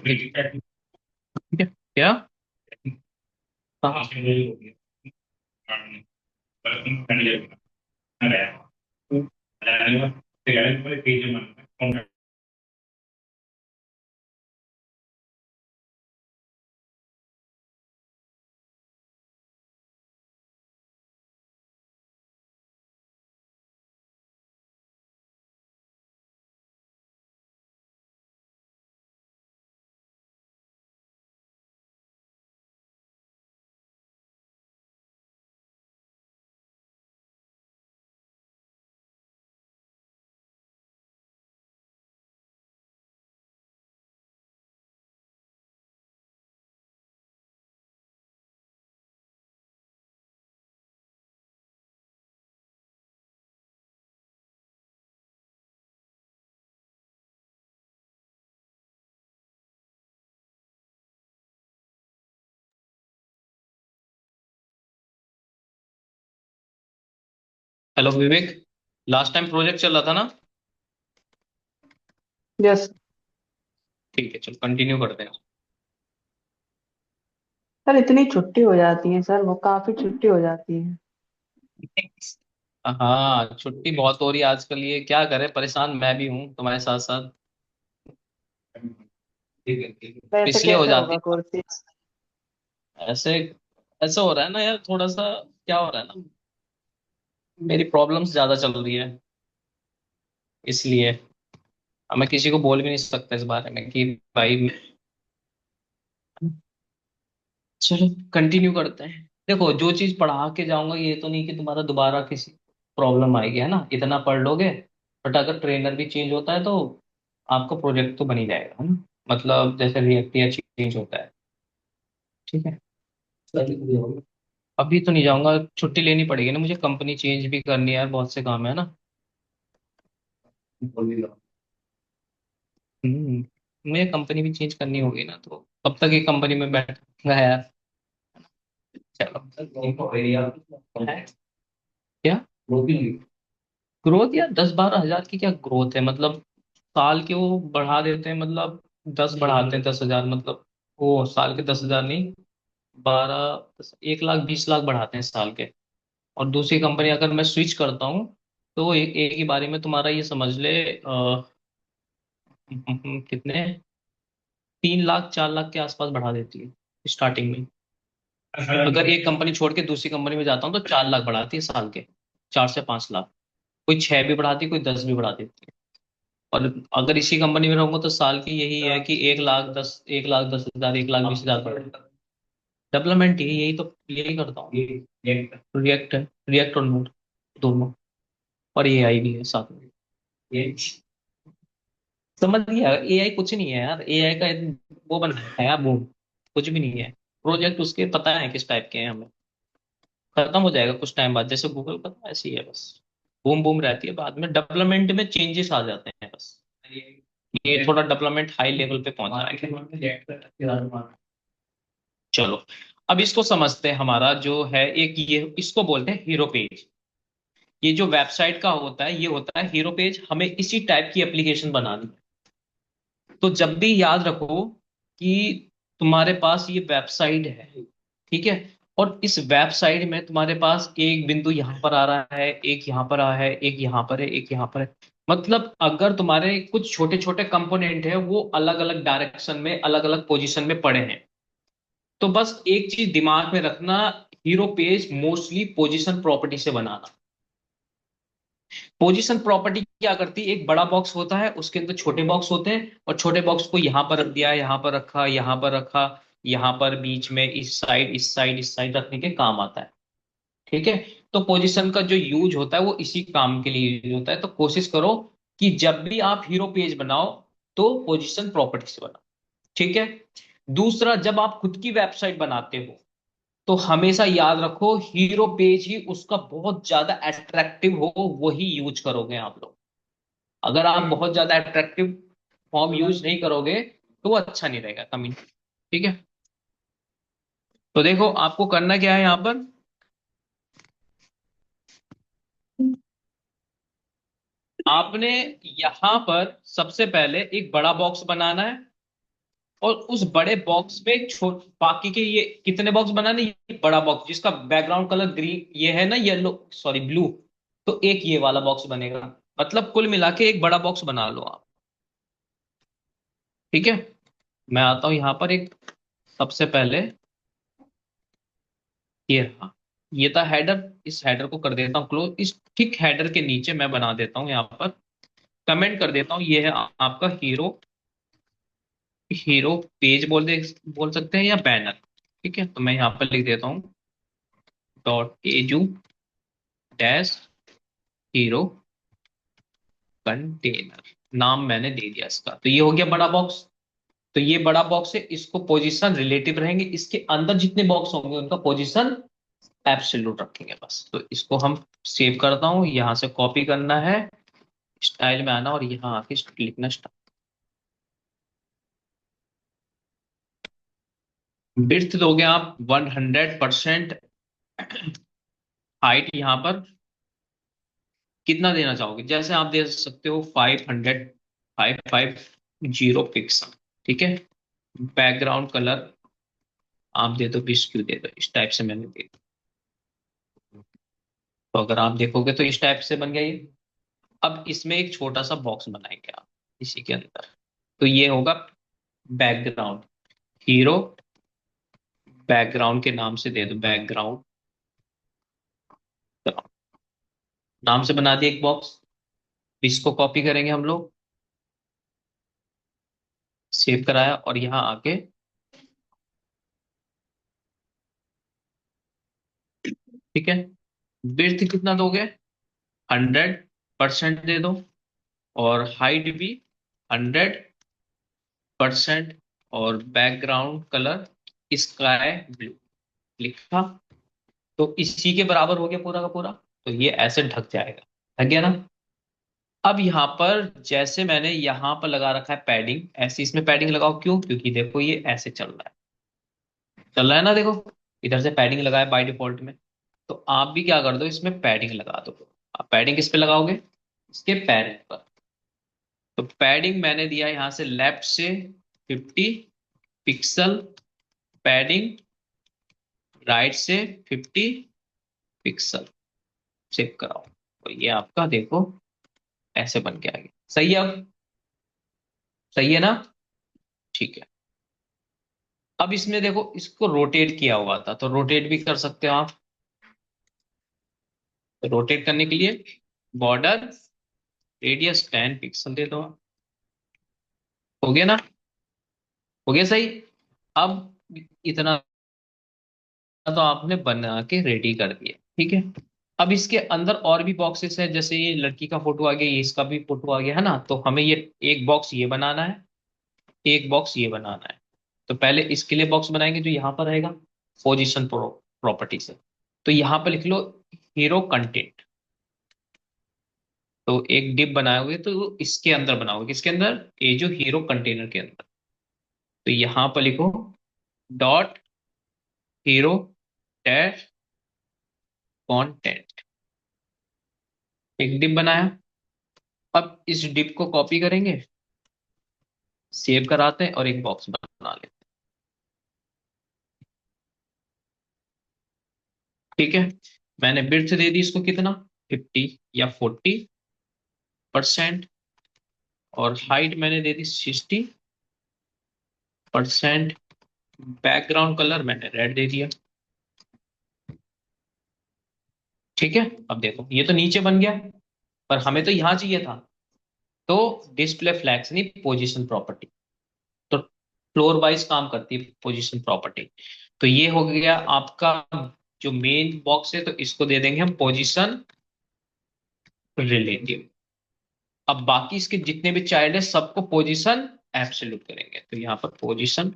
ठीक है क्या? हाँ। हेलो विवेक, लास्ट टाइम प्रोजेक्ट चल रहा था ना? यस। ठीक है, चलो कंटिन्यू करते हैं। सर इतनी छुट्टी हो जाती है सर, वो काफी छुट्टी हो जाती है। हाँ, छुट्टी बहुत हो रही है आजकल, ये क्या करे, परेशान मैं भी हूँ तुम्हारे साथ साथ। तो ऐसे इसलिए हो कैसे जाती होगा है। कोर्सेज? ऐसे ऐसे हो रहा है ना यार, थोड़ा सा क्या हो रहा है ना, मेरी प्रॉब्लम्स ज्यादा चल रही है इसलिए। अब मैं किसी को बोल भी नहीं सकता इस बारे में कि भाई। चलो कंटिन्यू करते हैं। देखो, जो चीज पढ़ा के जाऊंगा ये तो नहीं कि तुम्हारा दोबारा किसी प्रॉब्लम आएगी, है ना? इतना पढ़ लोगे, बट अगर ट्रेनर भी चेंज होता है तो आपका प्रोजेक्ट तो बन ही जाएगा, है ना? मतलब जैसे रिएक्ट या चेंज होता है। ठीक है। अभी तो नहीं जाऊंगा, छुट्टी लेनी पड़ेगी ना मुझे, कंपनी चेंज भी करनी है यार, बहुत से काम है ना। मुझे कंपनी भी चेंज करनी होगी ना, तो कब तक ये कंपनी में बैठूंगा यार। चलो। है? क्या ग्रोथ? यार 10-12 हजार की क्या ग्रोथ है, मतलब साल के वो बढ़ा देते हैं, मतलब 10 बढ़ाते हैं, 10 हजार मतलब। वो साल के 10 हजार नहीं, 1 लाख 20 लाख बढ़ाते हैं साल के। और दूसरी कंपनी अगर मैं स्विच करता हूँ तो वो एक ही बारी में तुम्हारा ये समझ ले कितने, 3 लाख 4 लाख के आसपास बढ़ा देती है स्टार्टिंग में। अगर एक कंपनी छोड़ के दूसरी कंपनी में जाता हूँ तो 4 लाख बढ़ाती है साल के, 4 से 5 लाख। कोई 6 भी बढ़ाती है, कोई 10 भी बढ़ा देती है। और अगर इसी कंपनी में रहूंगा तो साल की यही है कि 1 लाख 10 हजार 1 लाख 20 हजार बढ़। डेवलपमेंट ही यही तो, यही करता हूँ। रिएक्ट है, रिएक्ट और नोड दोनों। और एआई भी है साथ में। ये समझ गया, एआई कुछ नहीं है यार, एआई का वो बना है यार, वो कुछ भी नहीं है। प्रोजेक्ट उसके पता है किस टाइप के हैं हमें, खत्म हो जाएगा कुछ टाइम बाद, जैसे गूगल का था ऐसे ही है बस। बूम बूम रहती है, बाद में डेवलपमेंट में चेंजेस आ जाते हैं बस। ये थोड़ा डेवलपमेंट हाई लेवल पे पहुंच जाएगा। चलो, अब इसको समझते हैं। हमारा जो है एक ये, इसको बोलते हैं हीरो पेज। ये जो वेबसाइट का होता है ये होता है हीरो पेज, हमें इसी टाइप की एप्लीकेशन बनानी है। तो जब भी याद रखो कि तुम्हारे पास ये वेबसाइट है, ठीक है? और इस वेबसाइट में तुम्हारे पास एक बिंदु यहाँ पर आ रहा है, एक यहाँ पर आ रहा है, एक यहाँ पर है, एक यहाँ पर है। मतलब अगर तुम्हारे कुछ छोटे छोटे कंपोनेंट है वो अलग अलग डायरेक्शन में अलग अलग पोजीशन में पड़े हैं, तो बस एक चीज दिमाग में रखना, hero page mostly position property से बनाना। पोजीशन प्रॉपर्टी क्या करती है, एक बड़ा बॉक्स होता है, उसके अंदर छोटे बॉक्स होते हैं, और छोटे बॉक्स को यहाँ पर रख दिया, यहाँ पर रखा, यहाँ पर रखा, यहाँ पर बीच में, इस साइड इस साइड इस साइड रखने के काम आता है। ठीक है? तो पोजीशन का जो यूज होता है वो इसी काम के लिए यूज होता है। तो कोशिश करो कि जब भी आप हीरो पेज बनाओ तो पोजीशन प्रॉपर्टी से बनाओ। ठीक है? दूसरा, जब आप खुद की वेबसाइट बनाते हो तो हमेशा याद रखो हीरो पेज ही उसका बहुत ज्यादा अट्रैक्टिव हो, वही यूज करोगे आप लोग। अगर आप बहुत ज्यादा अट्रैक्टिव फॉर्म यूज नहीं करोगे तो वो अच्छा नहीं रहेगा कमी। ठीक है? तो देखो आपको करना क्या है यहाँ पर। आपने यहाँ पर सबसे पहले एक बड़ा बॉक्स बनाना है, और उस बड़े बॉक्स में एक छोट बाकी के ये कितने बॉक्स बनाने, ये बड़ा बॉक्स जिसका बैकग्राउंड कलर ग्रीन ये है ना, येलो सॉरी ब्लू, तो एक ये वाला बॉक्स बनेगा। मतलब कुल मिला के एक बड़ा बॉक्स बना लो आप। ठीक है, मैं आता हूं यहाँ पर एक, सबसे पहले ये रहा, ये था हेडर। इस हेडर को कर देता हूँ क्लोज। इस ठीक हेडर के नीचे मैं बना देता हूँ यहाँ पर, कमेंट कर देता हूँ, ये है आपका हीरो, हीरो पेज बोल सकते हैं या बैनर। ठीक है, तो मैं यहाँ पर लिख देता हूँ dot edu dash hero container, नाम मैंने दे दिया इसका। तो ये हो गया बड़ा बॉक्स। तो ये बड़ा बॉक्स है, इसको पोजीशन रिलेटिव रहेंगे, इसके अंदर जितने बॉक्स होंगे उनका पोजीशन एब्सोल्यूट रखेंगे बस। तो इसको हम सेव करता हूँ, यहाँ से कॉपी करना है, स्टाइल में आना और यहाँ आके लिखना स्टाइल। विड्थ दोगे आप 100%। हाइट यहाँ पर कितना देना चाहोगे, जैसे आप दे सकते हो 500, 550 ठीक है। बैकग्राउंड कलर आप दे दो 20 क्यों दे दो, इस टाइप से मैंने दे दिया। तो अगर आप देखोगे तो इस टाइप से बन गया ये। अब इसमें एक छोटा सा बॉक्स बनाएंगे आप इसी के अंदर। तो ये होगा बैकग्राउंड, हीरो बैकग्राउंड के नाम से दे दो बैकग्राउंड, नाम से बना दिया एक बॉक्स। इसको कॉपी करेंगे हम लोग, सेव कराया और यहाँ आके ठीक है, विड्थ कितना दोगे, 100% दे दो, और हाइट भी 100%, और बैकग्राउंड कलर स्काई ब्लू लिखा। तो इसी के बराबर हो गया पूरा का पूरा। तो ये ऐसे ढक जाएगा, ढक गया ना। अब यहाँ पर जैसे मैंने यहाँ पर लगा रखा है पैडिंग, ऐसे इसमें पैडिंग लगाओ, क्यों, क्योंकि देखो ये ऐसे चल रहा है, चल रहा है ना, देखो इधर से पैडिंग लगाया बाय डिफॉल्ट में। तो आप भी क्या कर दो, इसमें पैडिंग लगा दो। आप पैडिंग किस पे लगाओगे, इसके पैरेंट पर। तो पैडिंग मैंने दिया यहाँ से लेफ्ट से 50 पिक्सल पैडिंग, राइट से 50 पिक्सल, सेव कराओ। तो ये आपका देखो ऐसे बन के आ गया, सही है अब, सही है ना। ठीक है, अब इसमें देखो इसको रोटेट किया हुआ था, तो रोटेट भी कर सकते हो आप। तो रोटेट करने के लिए बॉर्डर रेडियस 10 पिक्सल दे दो आप। हो गया ना, हो गया सही। अब इतना तो आपने बना के रेडी कर दिया, ठीक है। अब इसके अंदर और भी बॉक्सेस है, जैसे ये लड़की का फोटो आ गया, ये इसका भी फोटो आ गया है ना, तो हमें ये एक बॉक्स ये बनाना है, एक बॉक्स ये बनाना है। तो पहले इसके लिए बॉक्स बनाएंगे जो यहाँ पर रहेगा पोजीशन प्रॉपर्टी से। तो यहाँ पर लिख लो हीरो कंटेंट। तो एक डिप बनाओगे तो इसके अंदर बनाओगे, किसके अंदर, ये जो हीरो कंटेनर के अंदर। तो यहाँ पर लिखो डॉट हीरो डैश कंटेंट, एक डिप बनाया। अब इस डिप को कॉपी करेंगे, सेव कराते हैं और एक बॉक्स बना लेते हैं। ठीक है, मैंने बिट्स दे दी इसको कितना, 50 या 40%, और हाइट मैंने दे दी 60%। बैकग्राउंड कलर मैंने रेड दे दिया। ठीक है, अब देखो ये तो नीचे बन गया, पर हमें तो यहाँ चाहिए था। तो डिस्प्ले फ्लैग्स नहीं, पोजीशन प्रॉपर्टी। तो फ्लोर वाइज काम करती है पोजीशन प्रॉपर्टी। तो ये हो गया आपका जो मेन बॉक्स है, तो इसको दे देंगे हम पोजीशन रिलेटिव। अब बाकी इसके जितने भी चाइल्ड है सबको पोजीशन एब्सोल्यूट करेंगे। तो यहाँ पर पोजीशन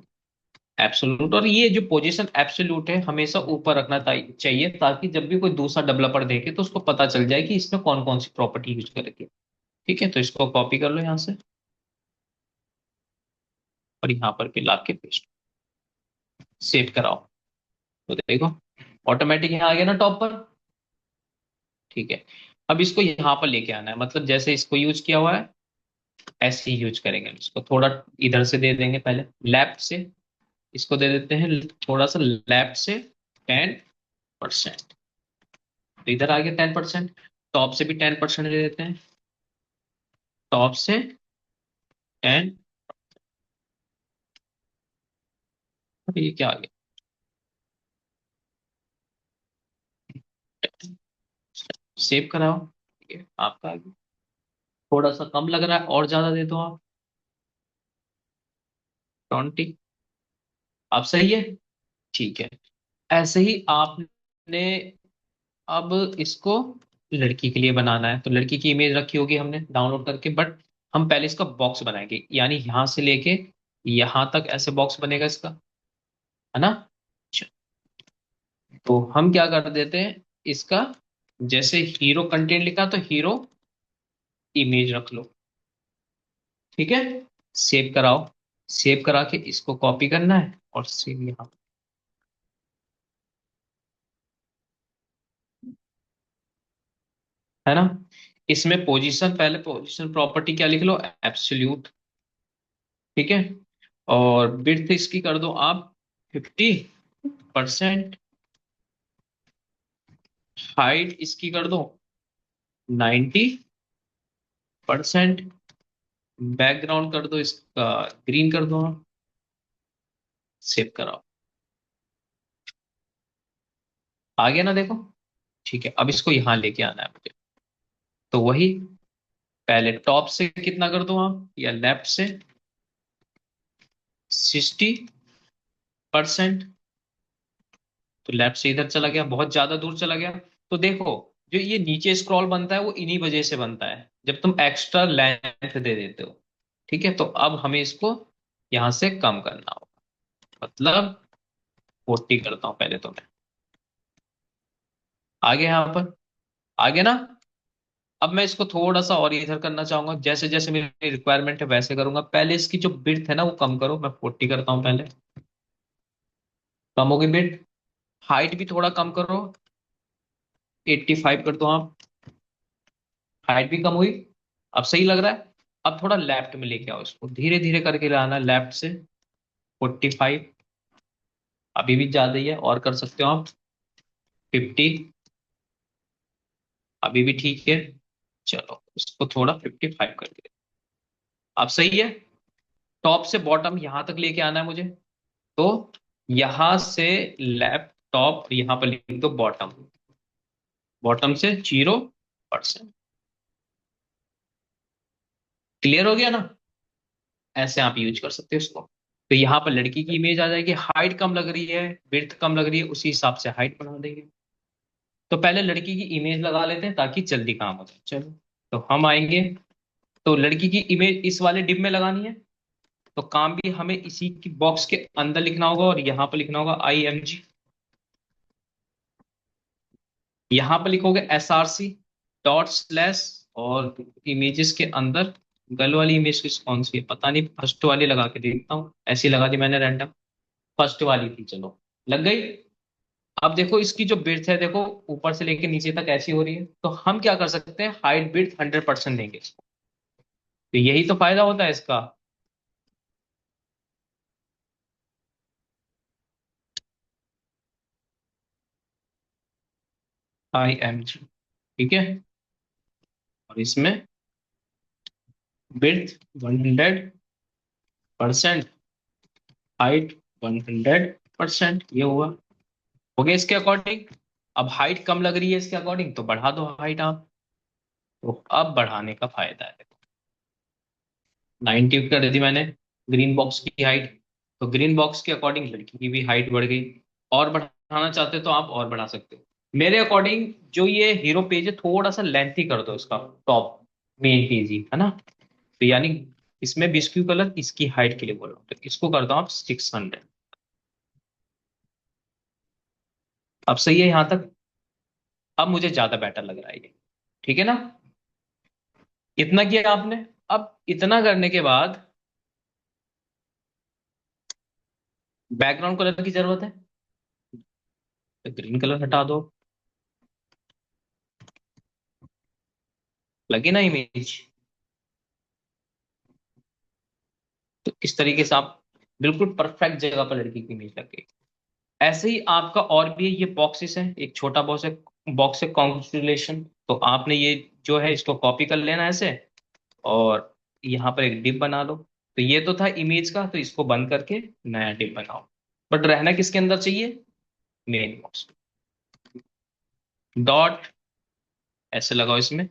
एब्सोल्यूट, और ये जो पोजीशन एब्सोल्यूट है हमेशा ऊपर रखना चाहिए, ताकि जब भी कोई दूसरा डेवलपर देखे तो उसको पता चल जाए कि इसमें कौन कौन सी प्रॉपर्टी यूज करेगी। ठीक है, तो इसको कॉपी कर लो यहाँ से और यहाँ पर भी ला के पेस्ट, सेव कराओ। तो देखो ऑटोमेटिक यहाँ आ गया ना टॉप पर। ठीक है, अब इसको यहाँ पर लेके आना है, मतलब जैसे इसको यूज किया हुआ है ऐसे ही यूज करेंगे इसको, थोड़ा इधर से दे देंगे पहले लेफ्ट से, इसको दे देते हैं थोड़ा सा लेफ्ट से 10%। तो इधर आ गया 10%। टॉप से भी 10% दे देते हैं, टॉप से 10। ये क्या आ गया, सेव कराओ, ठीक है आपका आ गया। थोड़ा सा कम लग रहा है, और ज्यादा दे दो आप, 20। अब सही है, ठीक है। ऐसे ही आपने अब इसको लड़की के लिए बनाना है, तो लड़की की इमेज रखी होगी हमने डाउनलोड करके, बट हम पहले इसका बॉक्स बनाएंगे, यानी यहां से लेके यहां तक ऐसे बॉक्स बनेगा इसका, है ना। अच्छा, तो हम क्या कर देते हैं इसका, जैसे हीरो कंटेंट लिखा तो हीरो इमेज रख लो, ठीक है। सेव कराओ, सेव करा के इसको कॉपी करना है और सेव यहाँ, है ना। इसमें पोजीशन, पहले पोजीशन प्रॉपर्टी क्या लिख लो, एब्सोल्यूट, ठीक है। और विड्थ इसकी कर दो आप 50%। हाइट इसकी कर दो 90%। बैकग्राउंड कर दो इसका ग्रीन कर दो आप, सेव कराओ। आ गया ना, देखो, ठीक है। अब इसको यहां लेके आना है मुझे, तो वही पहले टॉप से कितना कर दो आप, या लेफ्ट से 60%। तो लेफ्ट से इधर चला गया, बहुत ज्यादा दूर चला गया। तो देखो, जो ये नीचे स्क्रॉल बनता है वो इन्हीं वजह से बनता है, जब तुम एक्स्ट्रा लेंथ दे देते हो, ठीक है। तो अब हमें इसको यहां से कम करना होगा, मतलब 40 करता हूं पहले तो मैं। आगे यहाँ पर, आगे ना। अब मैं इसको थोड़ा सा और इधर करना चाहूंगा, जैसे जैसे मेरी रिक्वायरमेंट है वैसे करूंगा। पहले इसकी जो बिड्थ है ना वो कम करो, मैं 40 करता हूँ पहले, कम होगी बिड्थ। हाइट भी थोड़ा कम करो, 85 कर दो आप, हाइट भी कम हुई। अब सही लग रहा है। अब थोड़ा लेफ्ट में लेके आओ इसको, धीरे धीरे करके लाना लेफ्ट से 45। अभी भी ज्यादा ही है, और कर सकते हो आप 50। अभी भी ठीक है, चलो इसको थोड़ा 55 कर दिया। अब सही है। टॉप से बॉटम यहां तक लेके आना है मुझे, तो यहां से लेफ्ट टॉप, यहां पर लिख दो बॉटम, बॉटम से 0%। क्लियर हो गया ना। ऐसे आप यूज कर सकते हो इसको। तो यहाँ पर लड़की की इमेज आ जाएगी, हाइट कम लग रही है, विड्थ कम लग रही है, उसी हिसाब से हाइट बढ़ा देंगे। तो पहले लड़की की इमेज लगा लेते हैं ताकि जल्दी काम हो जाए, चलो। तो हम आएंगे, तो लड़की की इमेज इस वाले डिब में लगानी है, तो काम भी हमें इसी की बॉक्स के अंदर लिखना होगा, और यहाँ पर लिखना होगा IMG। यहाँ पर लिखोगे SRC डॉट स्लैश, और इमेजेस के अंदर गर्ल वाली इमेज कौन सी है पता नहीं, फर्स्ट वाली लगा के देखता हूँ, ऐसी लगा दी मैंने रैंडम, फर्स्ट वाली थी, चलो लग गई। अब देखो इसकी जो बिड्थ है, देखो ऊपर से लेके नीचे तक ऐसी हो रही है, तो हम क्या कर सकते हैं, हाइट बिड्थ 100% देंगे इसको। तो यही तो फायदा होता है इसका। IMG, ठीक है। और इसमें बिड्थ 100%, हाइट 100%, ये हुआ, हो गया इसके अकॉर्डिंग। अब हाइट कम लग रही है इसके अकॉर्डिंग, तो बढ़ा दो हाइट आप। तो अब बढ़ाने का फायदा है, 90 कर दी मैंने ग्रीन बॉक्स की हाइट। तो ग्रीन बॉक्स के अकॉर्डिंग लड़की की भी हाइट बढ़ गई। और बढ़ाना चाहते हो तो आप और बढ़ा सकते हो। मेरे अकॉर्डिंग जो ये हीरो पेज है, थोड़ा सा लेंथी कर दो इसका, टॉप मेन पेज ही, है ना। तो यानी इसमें बिस्क्यू कलर इसकी हाइट के लिए बोल रहा हूँ, तो इसको कर दो आप 600। अब सही है यहां तक। अब मुझे ज्यादा बेटर लग रहा है ये, ठीक है ना। इतना किया आपने। अब इतना करने के बाद बैकग्राउंड कलर की जरूरत है, तो ग्रीन कलर हटा दो। लगे ना इमेज, तो इस तरीके से आप बिल्कुल परफेक्ट जगह पर लड़की की इमेज लग गई। ऐसे ही आपका और भी ये बॉक्सेस है, एक छोटा बॉक्स है कॉन्स्टलेशन। तो आपने ये जो है इसको कॉपी कर लेना ऐसे, और यहाँ पर एक डिप बना लो। तो ये तो था इमेज का, तो इसको बंद करके नया डिप बनाओ। बट रहना किसके अंदर चाहिए? Main box. डॉट ऐसे लगाओ इसमें,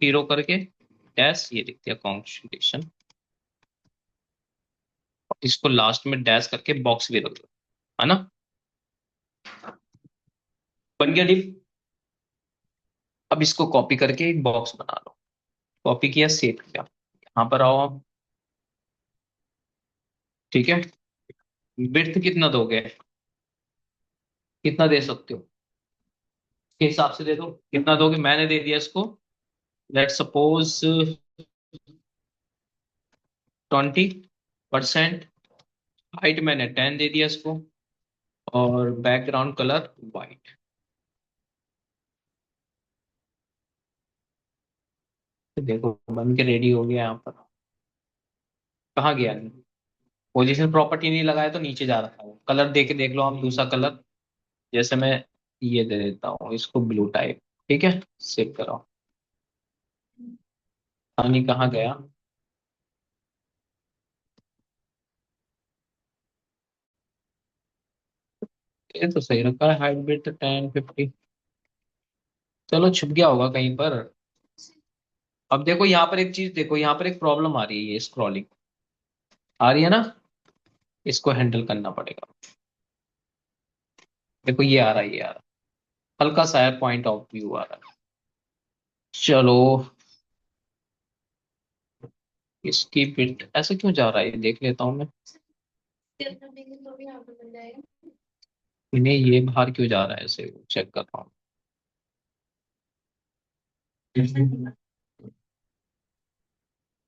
हीरो करके, डैश ये लिख दिया कॉन्स्टलेशन। इसको लास्ट में डैश करके बॉक्स भी रख दो, है ना। बन गया डिप। अब इसको कॉपी करके एक बॉक्स बना लो। कॉपी किया, सेव किया, यहाँ पर आओ आप। ठीक है। विड्थ कितना दोगे? कितना दे सकते हो के हिसाब से दे दो। कितना दोगे? मैंने दे दिया इसको, लेट सपोज 20%। हाइट मैंने 10 दे दिया इसको, और बैकग्राउंड कलर वाइट। देखो बन के रेडी हो गया यहाँ पर। कहाँ गया? पोजीशन प्रॉपर्टी नहीं लगाया तो नीचे जा रखा है। कलर दे के देख लो आप, दूसरा कलर। जैसे मैं ये दे देता हूँ इसको, ब्लू टाइप। ठीक है, सेव करो। पानी कहाँ गया? ये तो सही रखा है, हाइट बिट 1050। चलो छुप गया होगा कहीं पर। अब देखो यहाँ पर एक चीज देखो, यहाँ पर एक प्रॉब्लम आ रही है, ये स्क्रॉलिंग आ रही है ना। इसको हैंडल करना पड़ेगा। देखो ये आ रहा है, ये आ रहा है, हल्का सा है, पॉइंट ऑफ व्यू आ रहा है। चलो, इसकी बिट ऐसे क्यों जा रहा है ये देख लेता हूँ मैं। इन्हें ये बाहर क्यों जा रहा है ऐसे, चेक कर रहा हूँ।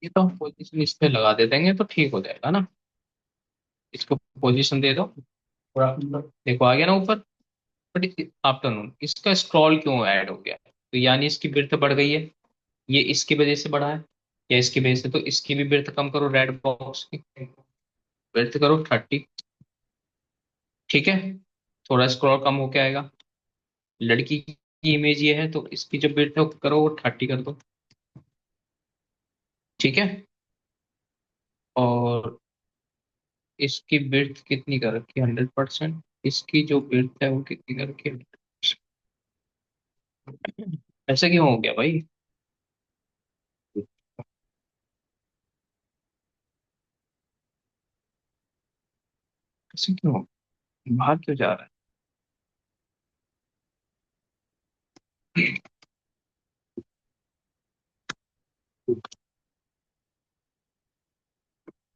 ये तो हम पोजीशन इस पे लगा दे देंगे तो ठीक हो जाएगा ना। इसको पोजीशन दे दो थोड़ा। देखो आ गया ना ऊपर। बट आफ्टरनून इसका स्क्रॉल क्यों ऐड हो गया है? तो यानी इसकी बिर्थ बढ़ गई है। ये इसकी वजह से बढ़ा है, या इसकी वजह से? तो इसकी भी बिर्थ कम करो, रेड बॉक्स की बिर्थ करो 30। ठीक है, थोड़ा स्क्रॉल कम होके आएगा। लड़की की इमेज ये है, तो इसकी जो बिर्थ है वो करो, वो 30 कर दो। ठीक है, और इसकी बिर्थ कितनी कर रखी है? 100%। इसकी जो बिर्थ है वो कितनी कर रखी है? ऐसा क्यों हो गया भाई? ऐसे क्यों हो? बाहर क्यों जा रहा है?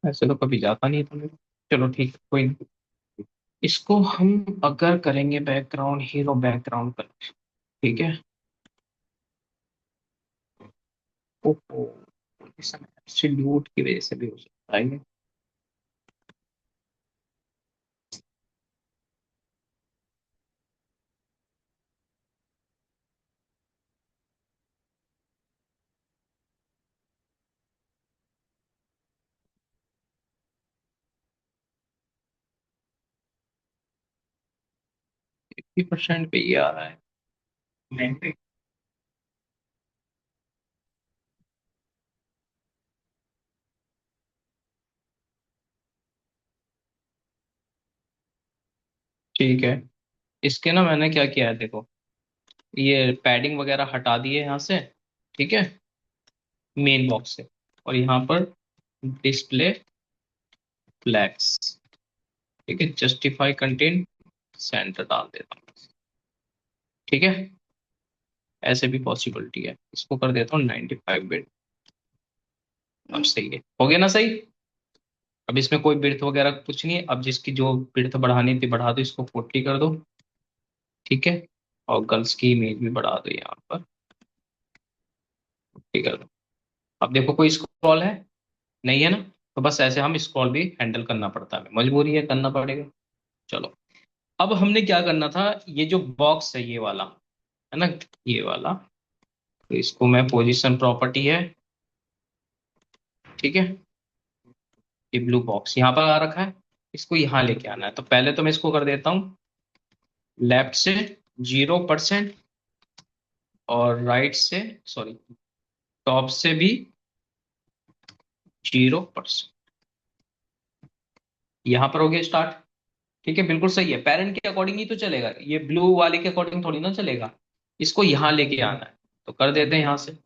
ऐसे तो कभी जाता नहीं था मेरा। चलो ठीक है, कोई नहीं। इसको हम अगर करेंगे बैकग्राउंड, हीरो बैकग्राउंड पर। ठीक है। ओहो, इस समय एब्सोल्यूट की वजह से भी हो सकता है ये। 50% पे ये आ रहा है। नहीं, ठीक है। इसके ना मैंने क्या किया है देखो, ये पैडिंग वगैरह हटा दिए यहाँ से। ठीक है, मेन बॉक्स से। और यहाँ पर डिस्प्ले फ्लैग्स। ठीक है, जस्टिफाई कंटेंट सेंटर डाल देता हूँ। ठीक है, ऐसे भी पॉसिबिलिटी है। इसको कर देता हूँ 95 बिट। अब सही है, हो गया ना सही। अब इसमें कोई बिर्थ वगैरह कुछ नहीं है। अब जिसकी जो बिर्थ बढ़ानी थी बढ़ा दो, इसको 40 कर दो। ठीक है, और गर्ल्स की इमेज भी बढ़ा दो यहाँ पर। 40 कर दो। अब देखो कोई स्क्रॉल है? नहीं है ना। तो बस ऐसे हम स्क्रॉल भी हैंडल करना पड़ता है, मजबूरी है, करना पड़ेगा। चलो, अब हमने क्या करना था, ये जो बॉक्स है ये वाला, है ना, ये वाला। तो इसको मैं पोजीशन प्रॉपर्टी है, ठीक है, ये ब्लू बॉक्स यहाँ पर आ रखा है, इसको यहाँ लेके आना है। तो पहले तो मैं इसको कर देता हूँ लेफ्ट से 0%, और राइट से, सॉरी, टॉप से भी 0%। यहाँ पर हो गया स्टार्ट। ठीक है, बिल्कुल सही है, पेरेंट के अकॉर्डिंग ही तो चलेगा, ये ब्लू वाले के अकॉर्डिंग थोड़ी ना चलेगा। इसको यहाँ लेके आना है, तो कर देते हैं यहाँ से।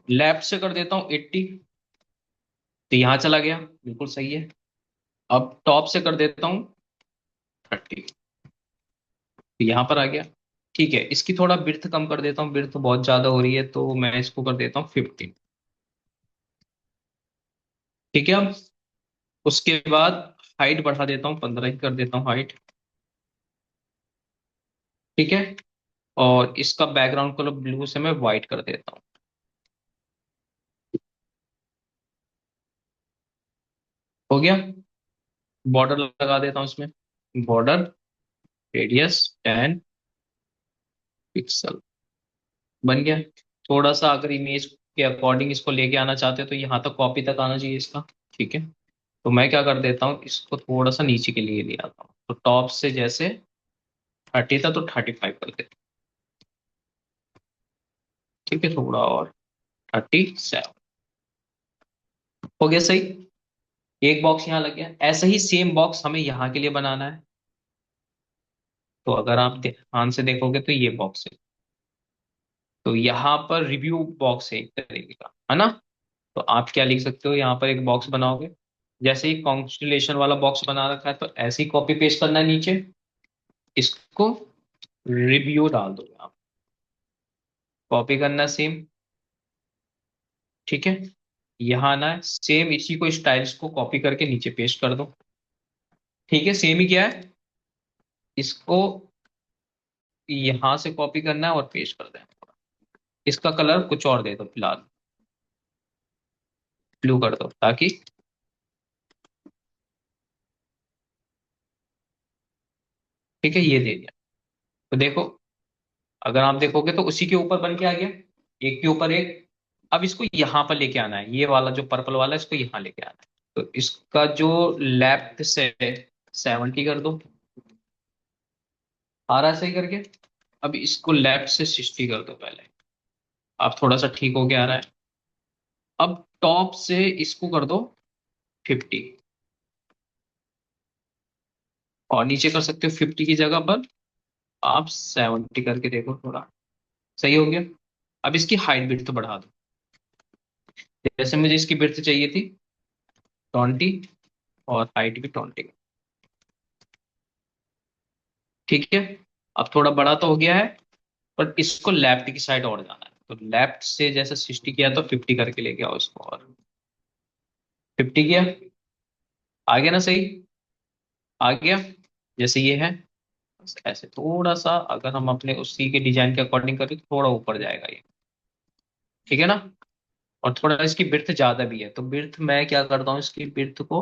लेफ्ट से कर देता हूँ 80, तो यहाँ चला गया, बिल्कुल सही है। अब टॉप से कर देता हूँ 30, तो यहाँ पर आ गया। ठीक है, इसकी थोड़ा बिर्थ कम कर देता हूँ, बिर्थ बहुत ज्यादा हो रही है, तो मैं इसको कर देता हूँ 15। ठीक है, अब उसके बाद हाइट बढ़ा देता हूँ, 15 ही कर देता हूँ हाइट। ठीक है, और इसका बैकग्राउंड कलर ब्लू से मैं व्हाइट कर देता हूँ। हो गया। बॉर्डर लगा देता हूँ इसमें, बॉर्डर रेडियस 10 पिक्सल, बन गया। थोड़ा सा अगर इमेज के अकॉर्डिंग इसको लेके आना चाहते हो तो यहाँ तक, कॉपी तक आना चाहिए इसका। ठीक है, तो मैं क्या कर देता हूँ, इसको थोड़ा सा नीचे के लिए ले आता हूँ, तो टॉप से जैसे 30 था तो 35 कर देता हूँ। ठीक है, थोड़ा और, 37। हो गया सही। एक बॉक्स यहाँ लग गया, ऐसा ही सेम बॉक्स हमें यहाँ के लिए बनाना है। तो अगर आप ध्यान से देखोगे तो ये बॉक्स है, तो यहाँ पर रिव्यू बॉक्स है एक तरीके का, है ना। तो आप क्या लिख सकते हो, यहाँ पर एक बॉक्स बनाओगे, जैसे ही कॉन्स्टलेशन वाला बॉक्स बना रखा है, तो ऐसे ही कॉपी पेस्ट करना है नीचे, इसको रिव्यू डाल दो आप, कॉपी करना सेम। ठीक है, यहाँ आना है, सेम इसी को स्टाइल्स को कॉपी करके नीचे पेस्ट कर दो। ठीक है, सेम ही क्या है, इसको यहां से कॉपी करना है और पेस्ट कर देना। इसका कलर कुछ और दे दो, फिलहाल ब्लू कर दो, ताकि, ठीक है, ये दे दिया। तो देखो, अगर आप देखोगे तो उसी के ऊपर बन के आ गया, एक के ऊपर एक। अब इसको यहां पर लेके आना है, ये वाला जो पर्पल वाला है, इसको यहां लेके आना है। तो इसका जो लेफ्ट से 70 कर दो, आ रहा है सही करके। अब इसको लेफ्ट से 60 कर दो पहले, अब थोड़ा सा ठीक हो गया आ रहा है। अब टॉप से इसको कर दो 50, और नीचे कर सकते हो 50 की जगह पर आप 70 करके देखो, थोड़ा सही हो गया। अब इसकी हाइट बिड्थ बढ़ा दो, जैसे मुझे इसकी बिड्थ चाहिए थी 20, और हाइट भी 20। ठीक है, अब थोड़ा बड़ा तो हो गया है, पर इसको लेफ्ट की साइड और जाना है, तो लेफ्ट से जैसे 60 किया तो 50 करके लेके आओ इसको, और 50 किया, आ गया ना सही, आ गया जैसे ये है। बस ऐसे थोड़ा सा अगर हम अपने उसी के डिजाइन के अकॉर्डिंग करें तो थोड़ा ऊपर जाएगा ये। ठीक है ना, और थोड़ा इसकी बिर्थ ज्यादा भी है, तो बिर्थ मैं क्या करता हूँ, इसकी बिर्थ को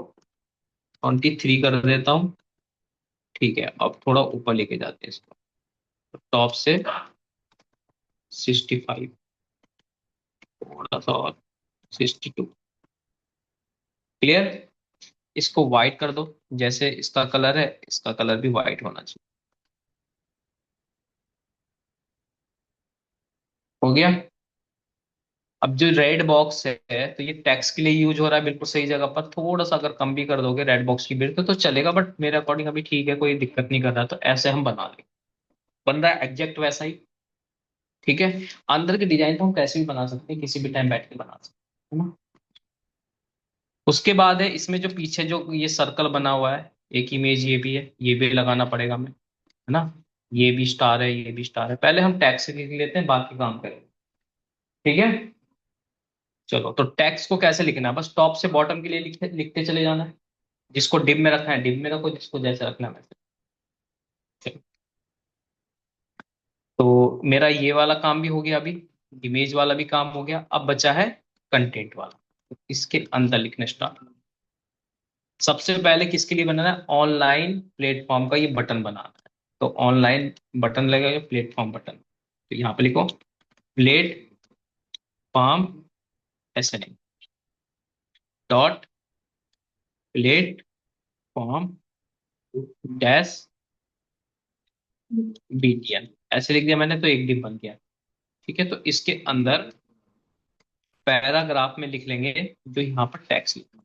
23 कर देता हूँ। ठीक है, अब थोड़ा ऊपर लेके जाते हैं इसको, टॉप से 65, थोड़ा सा और, 62। क्लियर। इसको व्हाइट कर दो, जैसे इसका कलर है, इसका कलर भी व्हाइट होना चाहिए। हो गया। अब जो रेड बॉक्स है, तो ये टेक्स्ट के लिए यूज हो रहा है, बिल्कुल सही जगह पर। थोड़ा सा अगर कम भी कर दोगे रेड बॉक्स की बिल्कुल तो चलेगा, बट मेरे अकॉर्डिंग अभी ठीक है, कोई दिक्कत नहीं कर रहा, तो ऐसे हम बना लेंगे, बन रहा है एग्जैक्ट वैसा ही। ठीक है, अंदर के डिजाइन तो हम कैसे भी बना सकते हैं, किसी भी टाइम बैठ के बना सकते हैं, है ना। उसके बाद है इसमें जो पीछे जो ये सर्कल बना हुआ है, एक इमेज ये भी है, ये भी लगाना पड़ेगा हमें, है ना। ये भी स्टार है, ये भी स्टार है, पहले हम टैक्स लिख लेते हैं, बाकी काम करेंगे। ठीक है, चलो, तो टैक्स को कैसे लिखना है, बस टॉप से बॉटम के लिए लिखते लिखते चले जाना है। जिसको डिप में रखना है डिप में रखो, जिसको जैसे रखना है वैसे। चलो, तो मेरा ये वाला काम भी हो गया अभी, इमेज वाला भी काम हो गया, अब बचा है कंटेंट वाला। तो इसके अंदर लिखना स्टार्ट। सबसे पहले किसके लिए बनाना है, ऑनलाइन प्लेटफॉर्म का ये बटन बनाना है। तो ऑनलाइन बटन लगेगा, प्लेटफॉर्म बटन, तो यहाँ पे लिखो प्लेटफॉर्म, ऐसे नहीं, dot plate form dash BTN, ऐसे लिख दिया मैंने तो एक डिप बन गया। ठीक है, तो इसके अंदर पैराग्राफ में लिख लेंगे जो यहाँ पर टैक्स लिखना,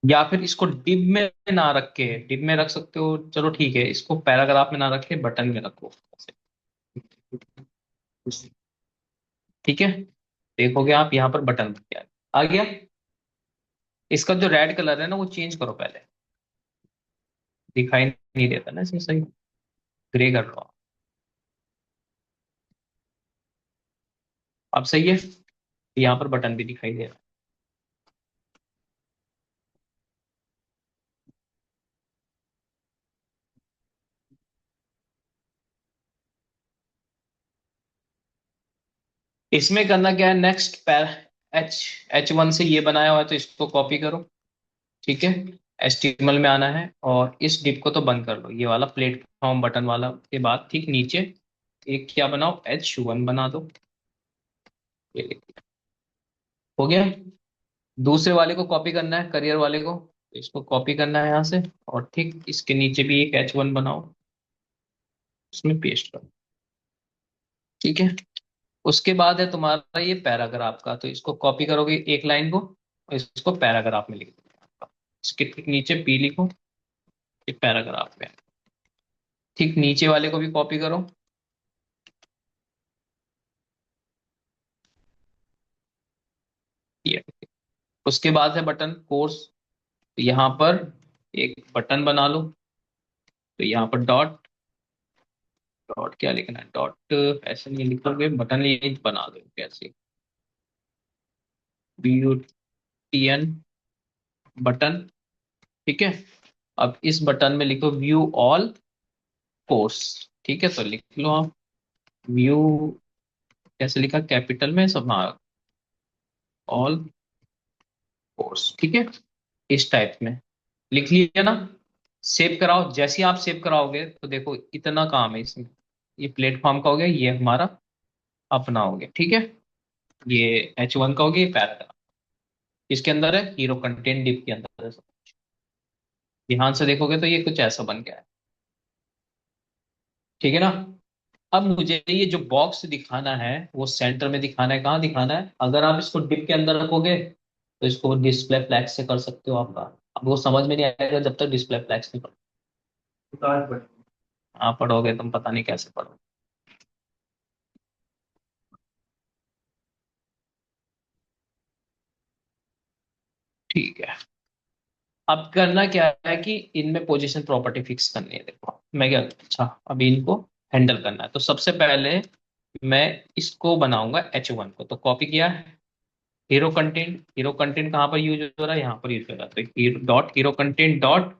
या फिर इसको डिब में ना रख के, डिब में रख सकते हो चलो ठीक है, इसको पैराग्राफ में ना रख के बटन में रखो। ठीक है, देखोगे आप यहाँ पर बटन बन गया, आ गया। इसका जो रेड कलर है ना वो चेंज करो पहले, दिखाई नहीं देता ना इसमें सही, ग्रे कर लो। अब सही है, यहाँ पर बटन भी दिखाई दे रहा है। इसमें करना क्या है, नेक्स्ट पैर एच H1 से ये बनाया हुआ है तो इसको कॉपी करो। ठीक है, HTML में आना है और इस डिप को तो बंद कर लो, ये वाला प्लेटफॉर्म बटन वाला के बाद ठीक नीचे एक क्या बनाओ, H1 बना दो। ये देखिए, हो गया। दूसरे वाले को कॉपी करना है, करियर वाले को, तो इसको कॉपी करना है यहाँ से, और ठीक इसके नीचे भी एक H1 बनाओ, उसमें पेस्ट करो। ठीक है, उसके बाद है तुम्हारा ये पैराग्राफ का, तो इसको कॉपी करोगे एक लाइन को और इसको पैराग्राफ में लिख दो, इसके ठीक नीचे पी लिखो, ये पैराग्राफ में। ठीक नीचे वाले को भी कॉपी करो, ये। उसके बाद है बटन कोर्स, तो यहाँ पर एक बटन बना लो, तो यहाँ पर डॉट, डॉट क्या लिखना है, डॉट ऐसे नहीं लिखोगे, बटन ये बना दो कैसे, BUTN बटन। ठीक है, अब इस बटन में लिखो व्यू ऑल कोर्स। ठीक है, तो लिख लो आप व्यू, कैसे लिखा, कैपिटल में सब, हाँ, ऑल कोर्स। ठीक है, इस टाइप में लिख लिया ना। सेव कराओ, जैसे ही आप सेव कराओगे तो देखो इतना काम है इसमें, ये प्लेटफॉर्म का हो गया, ये हमारा अपना हो गया। ठीक है, ये H1 का हो गया, ये पैराग्राफ इसके अंदर है, हीरो कंटेंट डिप के अंदर है सब। ध्यान से देखोगे तो ये कुछ ऐसा बन गया है। ठीक है ना। अब मुझे ये जो बॉक्स दिखाना है वो सेंटर में दिखाना है, कहाँ दिखाना है, अगर आप इसको डिप के अंदर रखोगे तो इसको डिस्प्ले फ्लैक्स से कर सकते हो आपका, अब वो समझ में नहीं आएगा जब तक डिस्प्ले फ्लैक्स नहीं पढ़ो। हाँ पढ़ोगे तुम, पता नहीं कैसे पढ़ो। ठीक है, अब करना क्या है कि इनमें पोजीशन प्रॉपर्टी फिक्स करनी है। देखो मैं क्या, अच्छा अभी इनको हैंडल करना है, तो सबसे पहले मैं इसको बनाऊंगा H1 को, तो कॉपी किया है। हीरो कंटेंट, हीरो कंटेंट कहाँ पर यूज हो रहा है, यहाँ पर यूज हो रहा है, तो hero content dot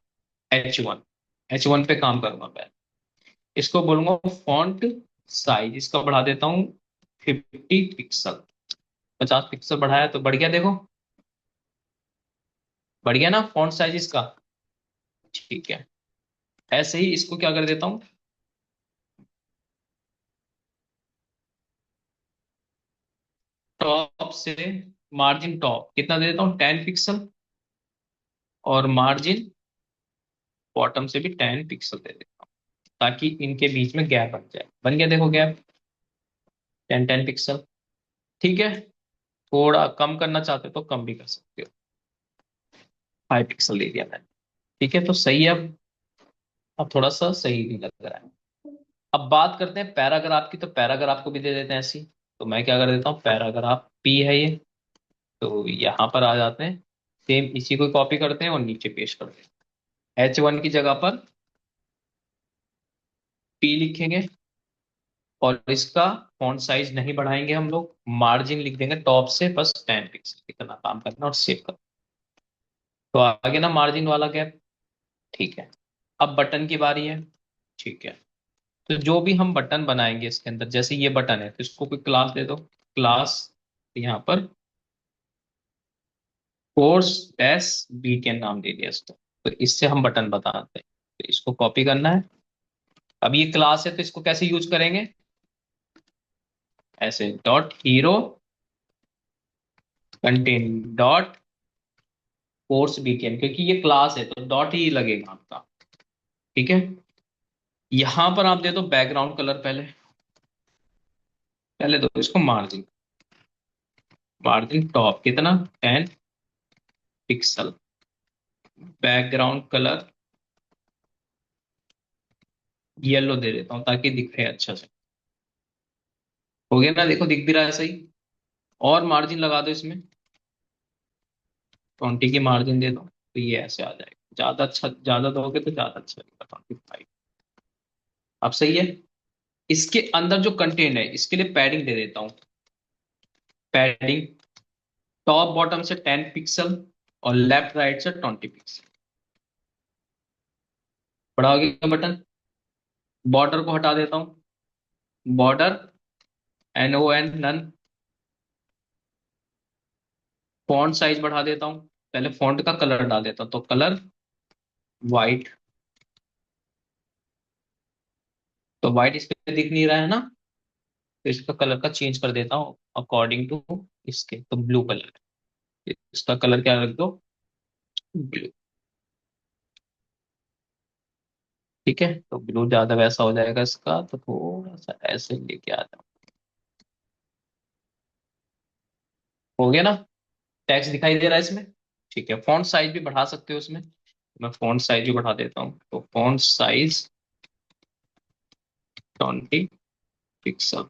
H1, H1 पे काम करूंगा मैं। इसको बोलूंगा फॉन्ट साइज, इसका बढ़ा देता हूँ 50 पिक्सल, 50 पिक्सल बढ़ाया तो बढ़ गया, देखो बढ़ गया ना फॉन्ट साइज इसका। ठीक है, ऐसे ही इसको क्या कर देता हूँ, टॉप से मार्जिन टॉप कितना दे देता हूँ, 10 पिक्सल, और मार्जिन बॉटम से भी 10 पिक्सल दे देता हूँ, ताकि इनके बीच में गैप बन जाए। बन गया देखो गैप, 10 10 पिक्सल। ठीक है, थोड़ा कम करना चाहते हो तो कम भी कर सकते हो, 5 पिक्सल दे दिया मैंने। ठीक है, तो सही है अब थोड़ा सा सही भी लग रहा है। अब बात करते हैं पैराग्राफ की, तो पैराग्राफ को भी दे देते हैं ऐसी, तो मैं क्या कर देता हूँ, पैराग्राफ P है ये, तो यहाँ पर आ जाते हैं, सेम इसी को कॉपी करते हैं और नीचे पेस्ट करते हैं। H1 की जगह पर P लिखेंगे, और इसका फॉन्ट साइज नहीं बढ़ाएंगे हम लोग, मार्जिन लिख देंगे टॉप से बस 10 पिक्सल, इतना काम करना और सेव करना। तो आगे ना मार्जिन वाला गैप। ठीक है, अब बटन की बारी है। ठीक है, तो जो भी हम बटन बनाएंगे इसके अंदर, जैसे ये बटन है तो इसको कोई क्लास दे दो, क्लास यहाँ पर कोर्स डैश BTN नाम दे दिया इसको, तो इससे हम बटन बताते हैं, तो इसको कॉपी करना है। अब ये क्लास है तो इसको कैसे यूज करेंगे, ऐसे dot hero contain dot course BTM, क्योंकि ये क्लास है तो डॉट ही लगेगा आपका। ठीक है। यहां पर आप दे दो बैकग्राउंड कलर, पहले पहले दो इसको मार्जिन, मार्जिन टॉप कितना, 10 पिक्सल। बैकग्राउंड कलर येलो दे देता हूँ ताकि दिखे अच्छा से। हो गया ना, देखो दिख भी रहा है सही। और मार्जिन लगा दो इसमें, 20 की मार्जिन दे दो तो ये ऐसे आ जाएगा। ज्यादा अच्छा, ज्यादा दोगे तो ज्यादा अच्छा लगेगा, 25। अब सही है। इसके अंदर जो कंटेंट है इसके लिए पैडिंग दे देता हूँ। पैडिंग टॉप बॉटम से 10 पिक्सल और लेफ्ट राइट से 20 पिक्सल। बड़ा हो गया बटन। बॉर्डर को हटा देता हूँ। Border NON none. Font size बढ़ा देता हूँ। पहले फॉन्ट का कलर डाल देता हूँ, तो कलर वाइट। तो वाइट इस पे दिख नहीं रहा है ना, तो इसका कलर का चेंज कर देता हूँ अकॉर्डिंग टू इसके, तो ब्लू कलर है। इसका कलर क्या रख दो, ब्लू। ठीक है, तो ब्लू ज्यादा वैसा हो जाएगा इसका, तो थोड़ा सा ऐसे लेके आ जाओ। हो गया ना, टेक्स्ट दिखाई दे रहा है इसमें। ठीक है, फॉन्ट साइज भी बढ़ा सकते हो इसमें। मैं फॉन्ट साइज भी बढ़ा देता हूँ, तो फॉन्ट साइज 20 पिक्सल।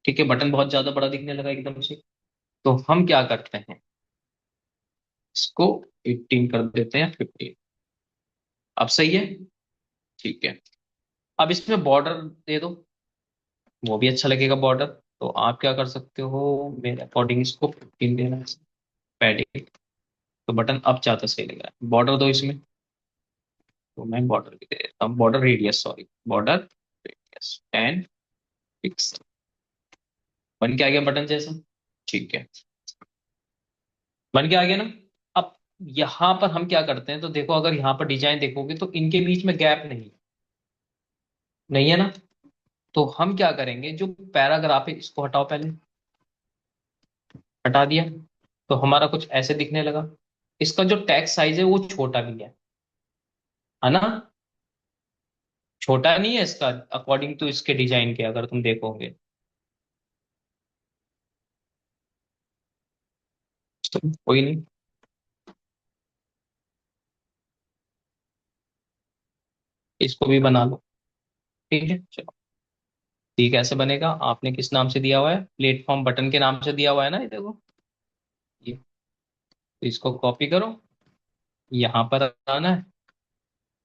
ठीक है, बटन बहुत ज्यादा बड़ा दिखने लगा एकदम से। तो हम क्या करते हैं, इसको 18 कर देते हैं, 15। अब सही है। ठीक है। अब इसमें बॉर्डर दे दो, वो भी अच्छा लगेगा बॉर्डर। तो आप क्या कर सकते हो, मेरे अकॉर्डिंग इसको 15 देना है, पैडिंग। तो बटन अब ज्यादा सही लग रहा है, बॉर्डर दो इसमें। तो मैं बॉर्डर भी दे देता हूँ, border radius, sorry border radius 10 pixel. बन के आ गया बटन जैसा। ठीक है, बन के आ गया ना। अब यहाँ पर हम क्या करते हैं, तो देखो अगर यहाँ पर डिजाइन देखोगे तो इनके बीच में गैप नहीं, नहीं है ना। तो हम क्या करेंगे, जो पैराग्राफ है इसको हटाओ पहले। हटा दिया, तो हमारा कुछ ऐसे दिखने लगा। इसका जो टेक्स्ट साइज है वो छोटा भी है ना। छोटा नहीं है इसका, अकॉर्डिंग टू इसके डिजाइन के, अगर तुम देखोगे तो कोई नहीं। इसको भी बना लो। ठीक है चलो। ठीक है, ऐसे बनेगा। आपने किस नाम से दिया हुआ है, प्लेटफॉर्म बटन के नाम से दिया हुआ है ना, ये देखो ये। तो इसको कॉपी करो, यहाँ पर आना है,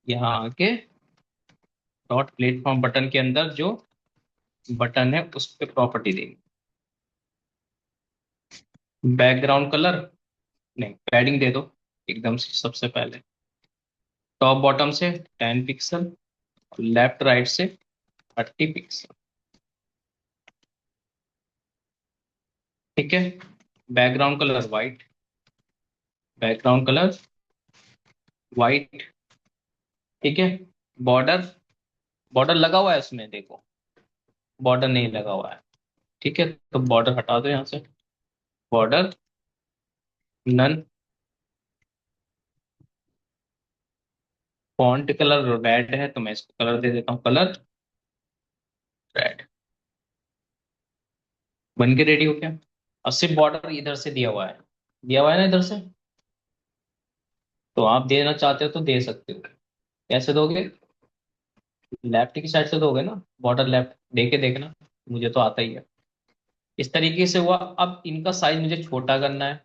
यहाँ आके डॉट प्लेटफॉर्म बटन के अंदर जो बटन है उस पर प्रॉपर्टी देंगे। बैकग्राउंड कलर नहीं, पैडिंग दे दो एकदम से सबसे पहले। टॉप बॉटम से 10 पिक्सल, लेफ्ट राइट से 30 पिक्सल। ठीक है। Background colour white, background colour white. ठीक है। बॉर्डर, बॉर्डर लगा हुआ है उसमें देखो, बॉर्डर नहीं लगा हुआ है। ठीक है, तो बॉर्डर हटा दो यहाँ से। Border none. Font colour red है तो मैं इसको कलर दे देता हूँ, कलर रेड। बन के रेडी हो गया। और सिर्फ बॉर्डर इधर से दिया हुआ है ना इधर से। तो आप देना चाहते हो तो दे सकते हो। कैसे दोगे, लेफ्ट की साइड से दोगे ना, बॉर्डर लेफ्ट दे के देखना, मुझे तो आता ही है। इस तरीके से हुआ। अब इनका साइज मुझे छोटा करना है,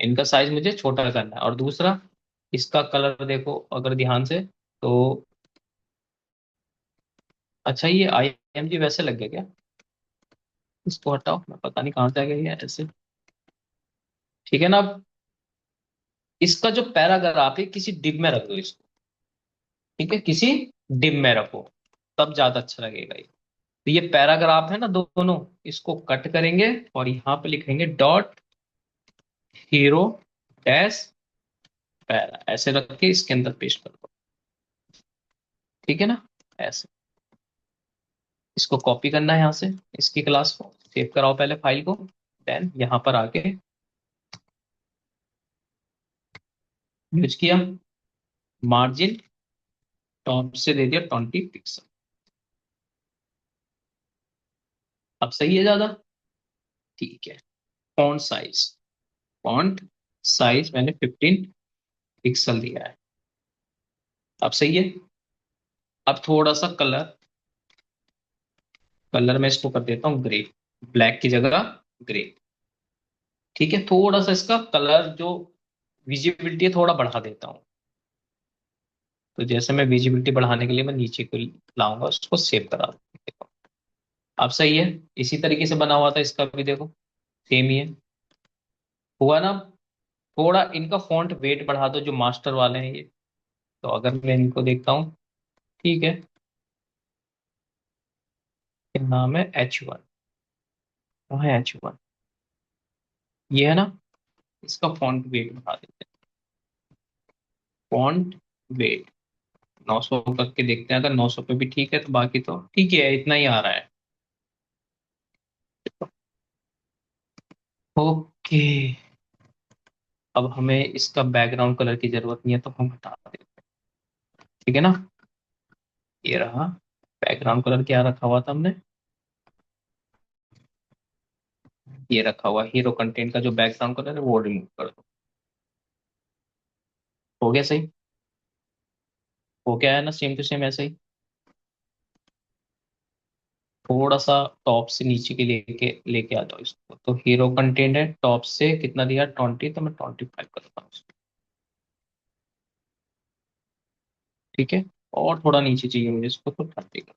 इनका साइज मुझे छोटा करना है। और दूसरा, इसका कलर देखो अगर ध्यान से, तो अच्छा ये IMG वैसे लग गया क्या, इसको हटाओ, मैं पता नहीं कहाँ से आ गया ये ऐसे। ठीक है ना। अब इसका जो पैराग्राफ है किसी डिब में रख दो इसको। ठीक है, किसी डिब में रखो, तब ज्यादा अच्छा लगेगा ये। तो ये पैराग्राफ है ना दोनों, इसको कट करेंगे और यहाँ पे लिखेंगे डॉट हीरो डैश पैरा, ऐसे रख के इसके अंदर पेस्ट कर दो। ठीक है ना, ऐसे। इसको कॉपी करना है यहाँ से, इसकी क्लास को सेव कराओ पहले फाइल को। देन यहाँ पर आके यूज किया, मार्जिन टॉप से दे दिया 20 पिक्सल। अब सही है ज्यादा? ठीक है। फॉन्ट साइज, फॉन्ट साइज मैंने 15 पिक्सल दिया है। अब सही है। अब थोड़ा सा कलर, कलर मैं इसको कर देता हूँ ग्रे, ब्लैक की जगह ग्रे। ठीक है, थोड़ा सा इसका कलर जो विजिबिलिटी है थोड़ा बढ़ा देता हूँ। तो जैसे मैं विजिबिलिटी बढ़ाने के लिए मैं नीचे को लाऊंगा, उसको सेव करा दूंगा। देखो अब सही है। इसी तरीके से बना हुआ था इसका भी, देखो सेम ही है। हुआ ना? थोड़ा इनका फॉन्ट वेट बढ़ा दो जो मास्टर वाले हैं ये। तो अगर मैं इनको देखता हूँ, ठीक है, क्या नाम है, H1। कहाँ है H1? ये है ना? इसका फॉन्ट वेट बढ़ा देते हैं। फॉन्ट वेट 900 करके देखते हैं, अगर 900 पे भी ठीक है तो बाकी तो ठीक है, इतना ही आ रहा है। ओके। अब हमें इसका बैकग्राउंड कलर की जरूरत नहीं है तो हम हटा देते हैं। ठीक है ना? ये रहा। बैकग्राउंड कलर क्या रखा हुआ था हमने? ये रखा हुआ हीरो कंटेंट का जो बैकग्राउंड कलर है वो रिमूव कर दो। हो गया सही? हो गया है ना, सेम टू सेम ऐसे ही। थोड़ा सा टॉप से नीचे के लेके लेके आ जाओ इसको। तो हीरो कंटेंट है, टॉप से कितना दिया, 20, तो मैं 25 करता हूँ इसको। ठीक है। और थोड़ा नीचे चाहिए मुझे इसको, तो 30 कर।